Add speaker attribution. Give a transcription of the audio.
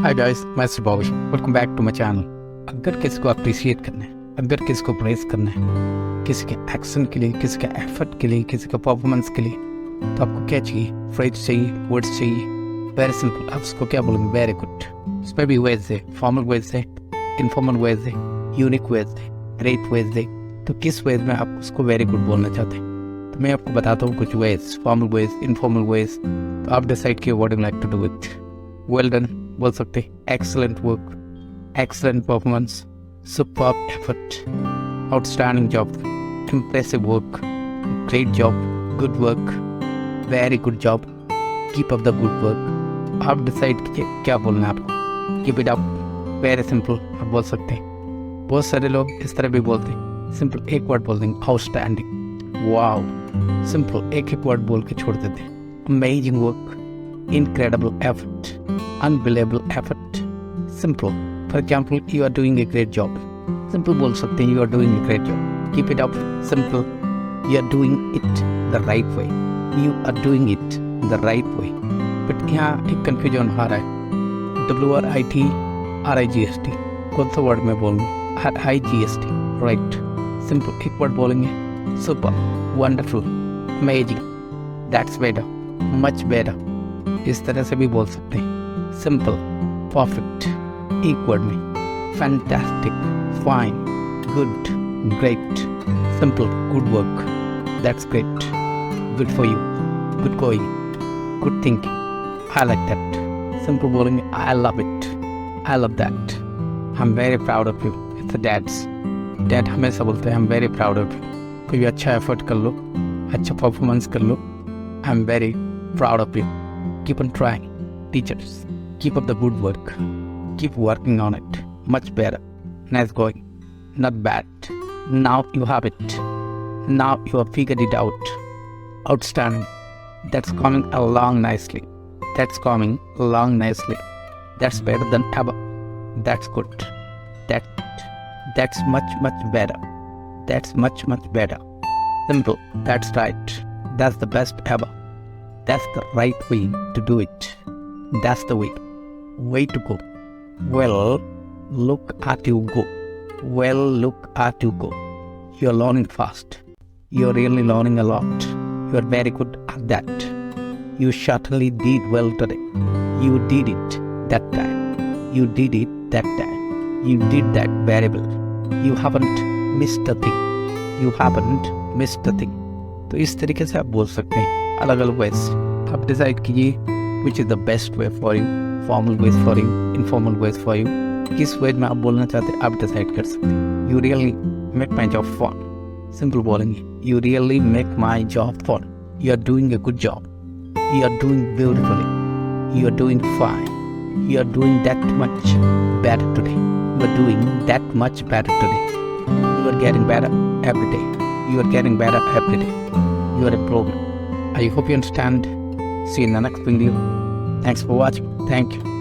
Speaker 1: हाय guys, मैं Subhash. Welcome back to my channel. अगर किसी को अप्रिशिएट करना है, अगर किसी को प्रेस करना है, किसी के एक्शन के लिए, किसी के एफर्ट के लिए, किसी के परफॉर्मेंस के लिए, तो आपको क्या चाहिए? फ्रेज चाहिए, वर्ड्स चाहिए। Very simple. आप उसको क्या बोलेंगे? Very good. उसमें भी वेज है, फॉर्मल वेज है, इनफॉर्मल वेज है, यूनिक वेज है, ग्रेट वेज है। तो किस वेज में आप उसको वेरी गुड बोलना चाहते हैं? तो मैं आपको बताता हूँ कुछ ways, formal ways, informal ways. तो आप डिसाइड किए what you like to do it. Well done बोल सकते, excellent work, excellent performance, superb effort, outstanding job, impressive work, great job, good work, very good job, keep up the good work. आप decide कीजिए क्या बोलना है आपको। Keep it up, very simple आप बोल सकते हैं। बहुत सारे लोग इस तरह भी बोलते हैं, सिंपल एक वर्ड बोल देंगे, आउटस्टैंडिंग, वाओ। सिंपल एक एक वर्ड बोल के छोड़ देते हैं। Amazing work, incredible effort, unbelievable effort. Simple. For example, you are doing a great job. Simple बोल सकते हैं, you are doing a great job. Keep it up. Simple. You are doing it the right way. You are doing it the right way. But यहाँ एक confusion आ रहा है। WRIT, कौन सा word मैं बोलूँगा? IGST. Right. Simple. एक word बोलेंगे, super, wonderful, amazing, that's better, much better. इस तरह से भी बोल सकते हैं। सिंपल, परफेक्ट, एक वर्ड में, fantastic, fine, good, great. Simple, good work, that's great, good for you, good going, good thinking, I like that. Simple बोलेंगे, I love it, I love that, I am very proud of you. It's dads, dad हमेशा बोलते हैं, I am very proud of you. कोई अच्छा effort कर लो, अच्छा performance कर लो, I am very proud of you. Keep on trying. Teachers, keep up the good work. Keep working on it. Much better. Nice going. Not bad. Now you have it. Now you have figured it out. Outstanding. That's coming along nicely. That's coming along nicely. That's better than ever. That's good. That's much better. That's much better. Simple. That's right. That's the best ever. That's the right way to do it. That's the way to go. Well, look at you go. Well, look at you go. You're learning fast. You're really learning a lot. You're very good at that. You certainly did well today. You did it that time. You did it that time. You did that very well. You haven't missed a thing. You haven't missed a thing. तो इस तरीके से आप बोल सकते हैं, अलग अलग वेज। आप डिसाइड कीजिए which is the best way for you, formal ways for you, informal ways for you. किस वेज में आप बोलना चाहते हैं, आप डिसाइड कर सकते हैं। You really make my job fun. Simple बोलेंगे, you really make my job fun. You are doing a good job. You are doing beautifully. You are doing fine. You are doing that much better today. You are doing that much better today. You are getting better every day. You are getting better every day. You are improving. I hope you understand. See you in the next video. Thanks for watching. Thank you.